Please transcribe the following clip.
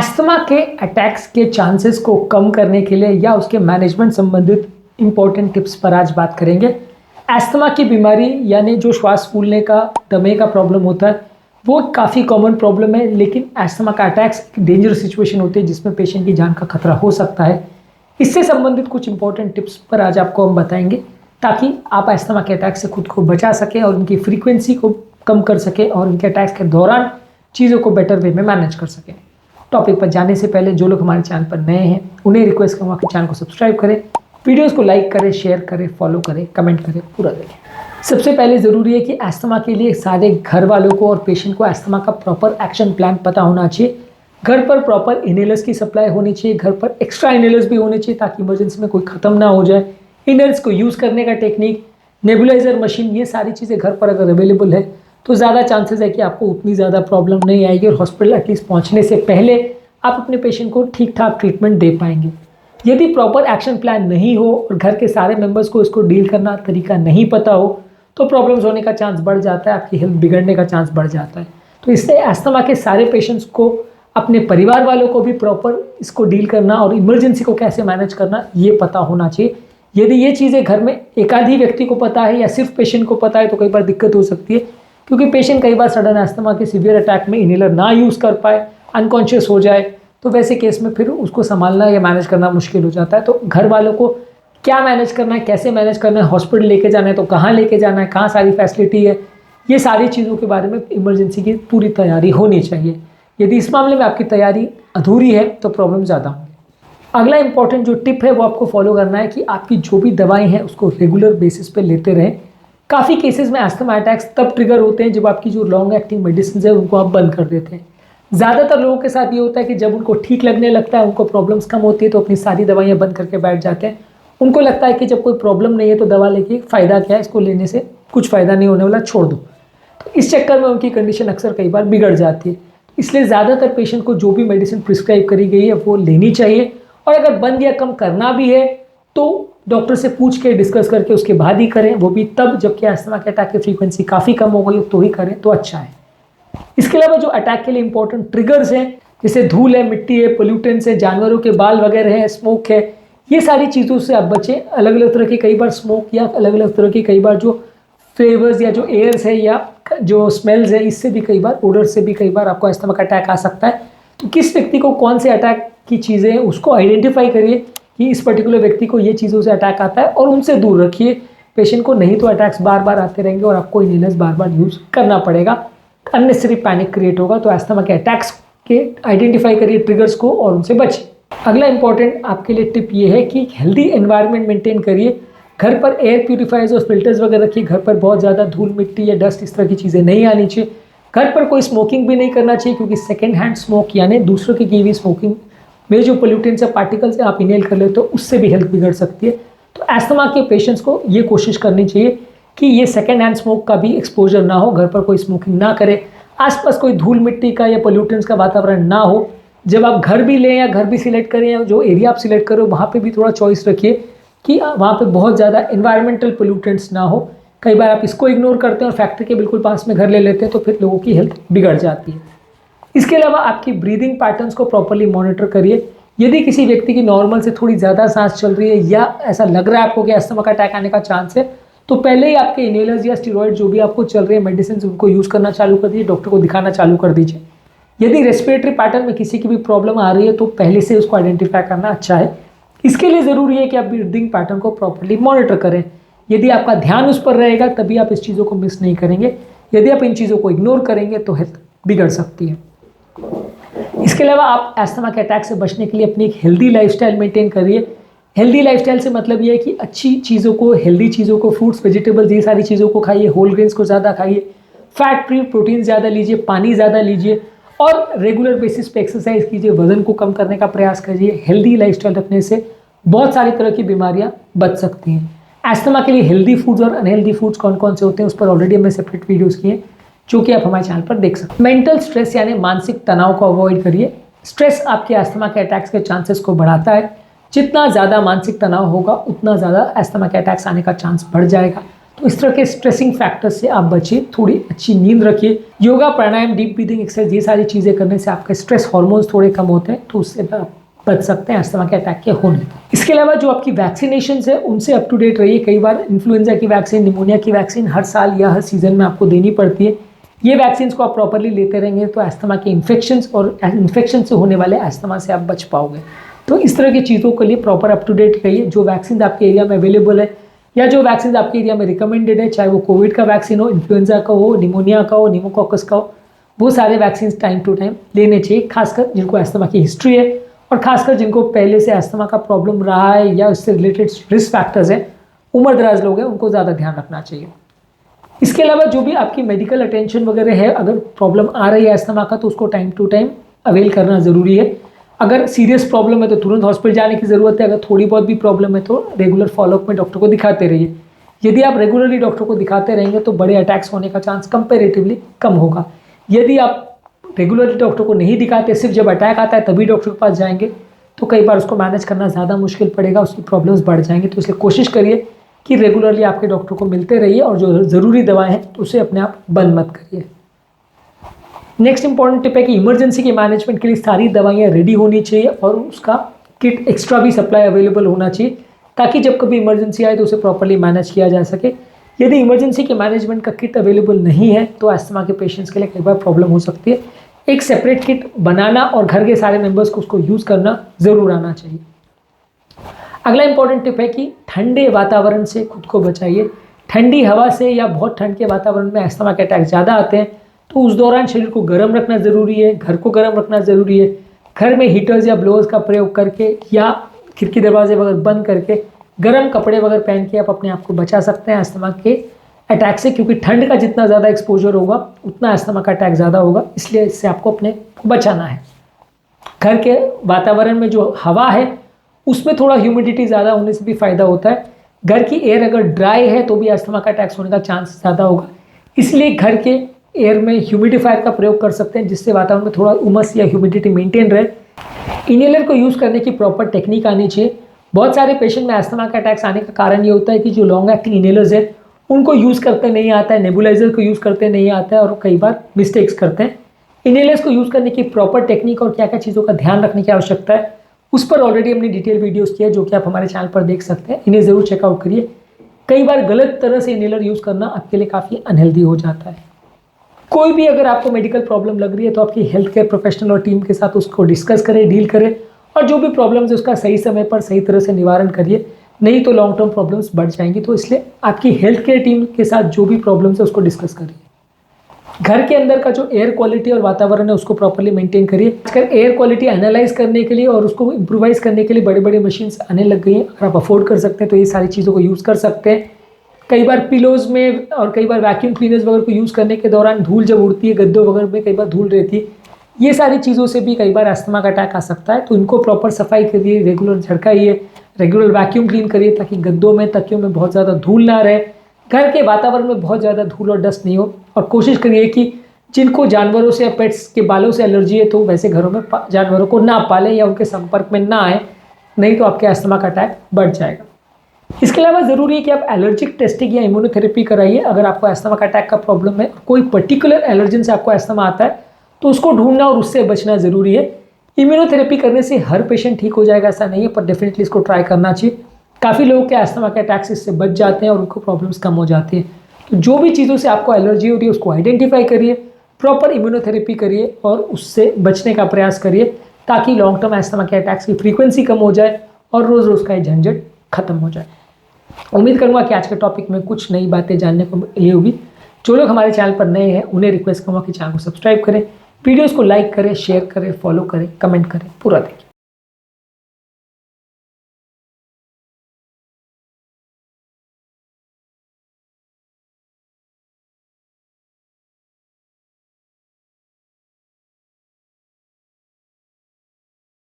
Asthma के attacks के chances को कम करने के लिए या उसके मैनेजमेंट संबंधित इंपॉर्टेंट टिप्स पर आज बात करेंगे। एस्थमा की बीमारी यानी जो श्वास फूलने का, दमे का प्रॉब्लम होता है, वो काफ़ी कॉमन प्रॉब्लम है, लेकिन एस्थमा का अटैक्स एक डेंजरस सिचुएशन होती है जिसमें पेशेंट की जान का खतरा हो सकता है। इससे संबंधित कुछ इंपॉर्टेंट टिप्स पर आज आपको हम बताएंगे ताकि आप एस्थमा के अटैक से खुद को बचा सकें और उनकी फ्रीक्वेंसी को कम कर सकें और उनके अटैक्स के दौरान चीज़ों को बेटर वे में मैनेज कर सकें। टॉपिक पर जाने से पहले जो लोग हमारे चैनल पर नए हैं उन्हें रिक्वेस्ट करूँगा कि चैनल को सब्सक्राइब करें, वीडियोस को लाइक करें, शेयर करें, फॉलो करें, कमेंट करें, पूरा देखें। सबसे पहले ज़रूरी है कि एस्थमा के लिए सारे घर वालों को और पेशेंट को एस्थमा का प्रॉपर एक्शन प्लान पता होना चाहिए। घर पर प्रॉपर इनहेलर्स की सप्लाई होनी चाहिए, घर पर एक्स्ट्रा इनहेलर्स भी होने चाहिए ताकि इमरजेंसी में कोई ख़त्म ना हो जाए। इनहेलर्स को यूज़ करने का टेक्निक, नेबुलाइजर मशीन, ये सारी चीज़ें घर पर अगर अवेलेबल है तो ज़्यादा चांसेस है कि आपको उतनी ज़्यादा प्रॉब्लम नहीं आएगी और हॉस्पिटल एटलीस्ट पहुँचने से पहले आप अपने पेशेंट को ठीक ठाक ट्रीटमेंट दे पाएंगे। यदि प्रॉपर एक्शन प्लान नहीं हो और घर के सारे मेंबर्स को इसको डील करना तरीका नहीं पता हो तो प्रॉब्लम्स होने का चांस बढ़ जाता है, आपकी हेल्थ बिगड़ने का चांस बढ़ जाता है। तो इसलिए एस्थमा के सारे पेशेंट्स को, अपने परिवार वालों को भी प्रॉपर इसको डील करना और इमरजेंसी को कैसे मैनेज करना ये पता होना चाहिए। यदि ये चीज़ें घर में एक आध ही व्यक्ति को पता है या सिर्फ पेशेंट को पता है तो कई बार दिक्कत हो सकती है, क्योंकि पेशेंट कई बार सडन एस्थमा के सीवियर अटैक में इनहेलर ना यूज़ कर पाए, अनकॉन्शियस हो जाए, तो वैसे केस में फिर उसको संभालना या मैनेज करना मुश्किल हो जाता है। तो घर वालों को क्या मैनेज करना है, कैसे मैनेज करना है, हॉस्पिटल लेके जाना है तो कहाँ लेके जाना है, कहाँ सारी फैसिलिटी है, ये सारी चीज़ों के बारे में इमरजेंसी की पूरी तैयारी होनी चाहिए। यदि इस मामले में आपकी तैयारी अधूरी है तो प्रॉब्लम ज़्यादा होंगी। अगला इंपॉर्टेंट जो टिप है वो आपको फॉलो करना है कि आपकी जो भी दवाएँ हैं उसको रेगुलर बेसिस पे लेते रहें। काफ़ी केसेस में एस्थमा अटैक्स तब ट्रिगर होते हैं जब आपकी जो लॉन्ग एक्टिंग मेडिसिन है उनको आप बंद कर देते हैं। ज़्यादातर लोगों के साथ ये होता है कि जब उनको ठीक लगने लगता है, उनको प्रॉब्लम्स कम होती है तो अपनी सारी दवाइयाँ बंद करके बैठ जाते हैं। उनको लगता है कि जब कोई प्रॉब्लम नहीं है तो दवा लेके फ़ायदा क्या है, इसको लेने से कुछ फ़ायदा नहीं होने वाला, छोड़ दो। तो इस चक्कर में उनकी कंडीशन अक्सर कई बार बिगड़ जाती है। इसलिए ज़्यादातर पेशेंट को जो भी मेडिसिन प्रिस्क्राइब करी गई है वो लेनी चाहिए, और अगर बंद या कम करना भी है तो डॉक्टर से पूछ के डिस्कस करके उसके बाद ही करें, वो भी तब जबकि एस्थमा के अटैक की फ्रीक्वेंसी काफ़ी कम हो गई तो ही करें तो अच्छा है। इसके अलावा जो अटैक के लिए इंपॉर्टेंट ट्रिगर्स हैं जैसे धूल है, मिट्टी है, पोल्यूटेंट्स है, जानवरों के बाल वगैरह है, स्मोक है, ये सारी चीज़ों से आप बचें। अलग अलग तरह की कई बार स्मोक या अलग अलग तरह की कई बार जो फ्लेवर्स या जो एयर्स है या जो स्मेल्स है, इससे भी कई बार, ओडर से भी कई बार आपको एस्थमा का अटैक आ सकता है। तो किस व्यक्ति को कौन से अटैक की चीज़ें हैं उसको आइडेंटिफाई करिए कि इस पर्टिकुलर व्यक्ति को ये चीज़ों से अटैक आता है और उनसे दूर रखिए पेशेंट को, नहीं तो अटैक्स बार बार आते रहेंगे और आपको इनहेलर्स बार बार यूज़ करना पड़ेगा, अननेसेसरी पैनिक क्रिएट होगा। तो एस्थमा के अटैक्स के आइडेंटिफाई करिए ट्रिगर्स को और उनसे बचें। अगला इंपॉर्टेंट आपके लिए टिप ये है कि हेल्दी एनवायरनमेंट मेंटेन करिए। घर पर एयर प्यूरीफायर्स और फिल्टर्स वगैरह रखिए। घर पर बहुत ज़्यादा धूल, मिट्टी या डस्ट, इस तरह की चीज़ें नहीं आनी चाहिए। घर पर कोई स्मोकिंग भी नहीं करना चाहिए, क्योंकि सेकेंड हैंड स्मोक यानी दूसरों की हुई स्मोकिंग में जो पोल्यूटेंट्स या पार्टिकल्स हैं आप इनहेल कर लेते हो, उससे भी हेल्थ बिगड़ सकती है। तो एस्थमा के पेशेंट्स को ये कोशिश करनी चाहिए कि ये सेकेंड हैंड स्मोक का भी एक्सपोजर ना हो, घर पर कोई स्मोकिंग ना करे, आसपास कोई धूल मिट्टी का या पोल्यूटेंट्स का वातावरण ना हो। जब आप घर भी लें या घर भी सिलेक्ट करें या जो एरिया आप सिलेक्ट करो वहाँ पे भी थोड़ा चॉइस रखिए कि वहाँ पे बहुत ज़्यादा एनवायरमेंटल पोल्यूटेंट्स ना हो। कई बार आप इसको इग्नोर करते हैं और फैक्ट्री के बिल्कुल पास में घर ले लेते हैं तो फिर लोगों की हेल्थ बिगड़ जाती है। इसके अलावा आपकी ब्रीदिंग पैटर्न्स को प्रॉपरली मॉनिटर करिए। यदि किसी व्यक्ति की नॉर्मल से थोड़ी ज़्यादा सांस चल रही है या ऐसा लग रहा है आपको कि एस्थमा का अटैक आने का चांस है, तो पहले ही आपके इनहेलर्स या स्टेरॉइड जो भी आपको चल रहे हैं मेडिसिन, उनको यूज़ करना चालू कर दीजिए, डॉक्टर को दिखाना चालू कर दीजिए। यदि रेस्पिरेटरी पैटर्न में किसी की भी प्रॉब्लम आ रही है तो पहले से उसको आइडेंटिफाई करना अच्छा है। इसके लिए ज़रूरी है कि आप ब्रीदिंग पैटर्न को प्रॉपरली मॉनिटर करें। यदि आपका ध्यान उस पर रहेगा तभी आप इस चीज़ों को मिस नहीं करेंगे। यदि आप इन चीज़ों को इग्नोर करेंगे तो हेल्थ बिगड़ सकती है। इसके अलावा आप एस्थमा के अटैक से बचने के लिए अपनी एक हेल्दी लाइफस्टाइल मेंटेन करिए। हेल्दी लाइफस्टाइल से मतलब ये है कि अच्छी चीज़ों को, हेल्दी चीज़ों को, फ्रूट्स, वेजिटेबल्स, ये सारी चीज़ों को खाइए, होल ग्रेन्स को ज़्यादा खाइए, फैट फ्री प्रोटीन ज़्यादा लीजिए, पानी ज़्यादा लीजिए और रेगुलर बेसिस पे एक्सरसाइज कीजिए, वजन को कम करने का प्रयास करिए। हेल्दी लाइफस्टाइल रखने से बहुत सारी तरह की बीमारियाँ बच सकती हैं। एस्थमा के लिए हेल्दी फूड्स और अनहेल्दी फूड्स कौन कौन से होते हैं उस पर ऑलरेडी हमने सेपरेट वीडियोज़ किए हैं जो कि आप हमारे चैनल पर देख सकते हैं। मेंटल स्ट्रेस यानी मानसिक तनाव को अवॉइड करिए। स्ट्रेस आपके एस्थमा के अटैक्स के चांसेस को बढ़ाता है। जितना ज़्यादा मानसिक तनाव होगा उतना ज़्यादा एस्थमा के अटैक्स आने का चांस बढ़ जाएगा। तो इस तरह के स्ट्रेसिंग फैक्टर से आप बचिए, थोड़ी अच्छी नींद रखिए, योगा, प्राणायाम, डीप ब्रीदिंग एक्सरसाइज, ये सारी चीज़ें करने से आपके स्ट्रेस हार्मोन्स थोड़े कम होते हैं, तो उससे आप बच सकते हैं अस्थमा के अटैक के होने। इसके अलावा जो आपकी वैक्सीनेशन है उनसे अप टू डेट रहिए। कई बार इन्फ्लुएंजा की वैक्सीन, निमोनिया की वैक्सीन हर साल या हर सीजन में आपको देनी पड़ती है। ये वैक्सीन को आप प्रॉपरली लेते रहेंगे तो अस्थमा के इन्फेक्शन और इन्फेक्शन से होने वाले अस्थमा से आप बच पाओगे। तो इस तरह की चीज़ों के लिए प्रॉपर अप टू डेट रहिए। जो वैक्सीन आपके एरिया में अवेलेबल है या जो वैक्सीन आपके एरिया में रिकमेंडेड है, चाहे वो कोविड का वैक्सीन हो, इन्फ्लुएंजा का हो, निमोनिया का हो, निमोकॉकस का हो, वो सारे वैक्सीन टाइम टू टाइम लेने चाहिए, खासकर जिनको अस्थमा की हिस्ट्री है और खासकर जिनको पहले से अस्थमा का प्रॉब्लम रहा है या उससे रिलेटेड रिस्क फैक्टर्स हैं, उम्र दराज लोग हैं, उनको ज़्यादा ध्यान रखना चाहिए। इसके अलावा जो भी आपकी मेडिकल अटेंशन वगैरह है, अगर प्रॉब्लम आ रही है अस्थमा का तो उसको टाइम टू टाइम अवेल करना ज़रूरी है। अगर सीरियस प्रॉब्लम है तो तुरंत हॉस्पिटल जाने की ज़रूरत है। अगर थोड़ी बहुत भी प्रॉब्लम है तो रेगुलर फॉलोअप में डॉक्टर को दिखाते रहिए। यदि आप रेगुलरली डॉक्टर को दिखाते रहेंगे तो बड़े अटैक्स होने का चांस कंपेरेटिवली कम होगा। यदि आप रेगुलरली डॉक्टर को नहीं दिखाते, सिर्फ जब अटैक आता है तभी डॉक्टर के पास जाएंगे, तो कई बार उसको मैनेज करना ज़्यादा मुश्किल पड़ेगा, उसकी प्रॉब्लम्स बढ़ जाएंगी। तो इसलिए कोशिश करिए कि रेगुलरली आपके डॉक्टर को मिलते रहिए और जो ज़रूरी दवाएं हैं तो उसे अपने आप बंद मत करिए। नेक्स्ट इंपॉर्टेंट टिप है कि इमरजेंसी के मैनेजमेंट के लिए सारी दवाइयाँ रेडी होनी चाहिए और उसका किट एक्स्ट्रा भी सप्लाई अवेलेबल होना चाहिए, ताकि जब कभी इमरजेंसी आए तो उसे प्रॉपरली मैनेज किया जा सके। यदि इमरजेंसी के मैनेजमेंट का किट अवेलेबल नहीं है तो अस्थमा के पेशेंट्स के लिए कई बार प्रॉब्लम हो सकती है। एक सेपरेट किट बनाना और घर के सारे मेंबर्स को उसको यूज़ करना ज़रूर आना चाहिए। अगला इंपॉर्टेंट टिप है कि ठंडे वातावरण से खुद को बचाइए। ठंडी हवा से या बहुत ठंड के वातावरण में अस्थमा के अटैक ज़्यादा आते हैं, तो उस दौरान शरीर को गर्म रखना ज़रूरी है, घर को गर्म रखना ज़रूरी है। घर में हीटर्स या ब्लोअर्स का प्रयोग करके या खिड़की दरवाजे वगैरह बंद करके गर्म कपड़े वगैरह पहन के आप अपने आप को बचा सकते हैं अस्थमा के अटैक से, क्योंकि ठंड का जितना ज़्यादा एक्सपोजर होगा उतना अस्थमा का अटैक ज़्यादा होगा, इसलिए इससे आपको अपने बचाना है। घर के वातावरण में जो हवा है उसमें थोड़ा ह्यूमिडिटी ज़्यादा होने से भी फ़ायदा होता है। घर की एयर अगर ड्राई है तो भी अस्थमा का अटैक्स होने का चांस ज़्यादा होगा, इसलिए घर के एयर में ह्यूमिडिफायर का प्रयोग कर सकते हैं, जिससे वातावरण में थोड़ा उमस या ह्यूमिडिटी मेंटेन रहे। इनहेलर को यूज़ करने की प्रॉपर टेक्निक आनी चाहिए। बहुत सारे पेशेंट में अस्थमा का अटैक्स आने का कारण ये होता है कि जो लॉन्ग एक्टिंग इनहेलर्स है उनको यूज़ करते नहीं आता है, नेबुलाइजर को यूज़ करते नहीं आता है और कई बार मिस्टेक्स करते हैं। इनहेलर्स को यूज़ करने की प्रॉपर टेक्निक और क्या क्या चीज़ों का ध्यान रखने की आवश्यकता है, उस पर ऑलरेडी हमने डिटेल वीडियोस किया है, जो कि आप हमारे चैनल पर देख सकते हैं। इन्हें ज़रूर चेकआउट करिए। कई बार गलत तरह से इनहेलर यूज़ करना आपके लिए काफ़ी अनहेल्दी हो जाता है। कोई भी अगर आपको मेडिकल प्रॉब्लम लग रही है तो आपकी हेल्थ केयर प्रोफेशनल और टीम के साथ उसको डिस्कस करें, डील करें और जो भी प्रॉब्लम्स है उसका सही समय पर सही तरह से निवारण करिए, नहीं तो लॉन्ग टर्म प्रॉब्लम्स बढ़ जाएंगी। तो इसलिए आपकी हेल्थ केयर टीम के साथ जो भी प्रॉब्लम्स है उसको डिस्कस करिए। घर के अंदर का जो एयर क्वालिटी और वातावरण है उसको प्रॉपर्ली मेंटेन करिए। आजकल एयर क्वालिटी एनालाइज करने के लिए और उसको इम्प्रोवाइज करने के लिए बड़े बड़े मशीन्स आने लग गई हैं। अगर आप अफोर्ड कर सकते हैं तो ये सारी चीज़ों को यूज़ कर सकते हैं। कई बार पिलोज में और कई बार वैक्यूम क्लीनर्स वगैरह को यूज़ करने के दौरान धूल जब उड़ती है, गद्दों वगैरह में कई बार धूल रहती है, ये सारी चीज़ों से भी कई बार अस्थमा का अटैक आ सकता है। तो इनको प्रॉपर सफाई करिए, रेगुलर झड़काइए, रेगुलर वैक्यूम क्लीन करिए ताकि गद्दों में, तकियों में बहुत ज़्यादा धूल ना रहे, घर के वातावरण में बहुत ज़्यादा धूल और डस्ट नहीं हो। और कोशिश करिए कि जिनको जानवरों से या पेट्स के बालों से एलर्जी है तो वैसे घरों में जानवरों को ना पालें या उनके संपर्क में ना आए, नहीं तो आपके अस्थमा का अटैक बढ़ जाएगा। इसके अलावा ज़रूरी है कि आप एलर्जिक टेस्टिंग या इम्यूनोथेरेपी कराइए। अगर आपको अस्थमा का अटैक का प्रॉब्लम है, कोई पर्टिकुलर एलर्जन से आपको अस्थमा आता है तो उसको ढूंढना और उससे बचना ज़रूरी है। इम्यूनोथेरेपी करने से हर पेशेंट ठीक हो जाएगा ऐसा नहीं है, पर डेफिनेटली इसको ट्राई करना चाहिए। काफ़ी लोगों के अस्थमा के अटैक्स इससे बच जाते हैं और उनको प्रॉब्लम्स कम हो जाती है। तो जो भी चीज़ों से आपको एलर्जी हो रही है उसको आइडेंटिफाई करिए, प्रॉपर इम्यूनोथेरेपी करिए और उससे बचने का प्रयास करिए, ताकि लॉन्ग टर्म अस्थमा के अटैक्स की फ्रीक्वेंसी कम हो जाए और रोज़ रोज़ का ये झंझट खत्म हो जाए। उम्मीद करूँगा कि आज के टॉपिक में कुछ नई बातें जानने को मिली होगी। जो लोग हमारे चैनल पर नए हैं उन्हें रिक्वेस्ट करूँगा कि चैनल को सब्सक्राइब करें, वीडियोज़ को लाइक करें, शेयर करें, फॉलो करें, कमेंट करें, पूरा देखें।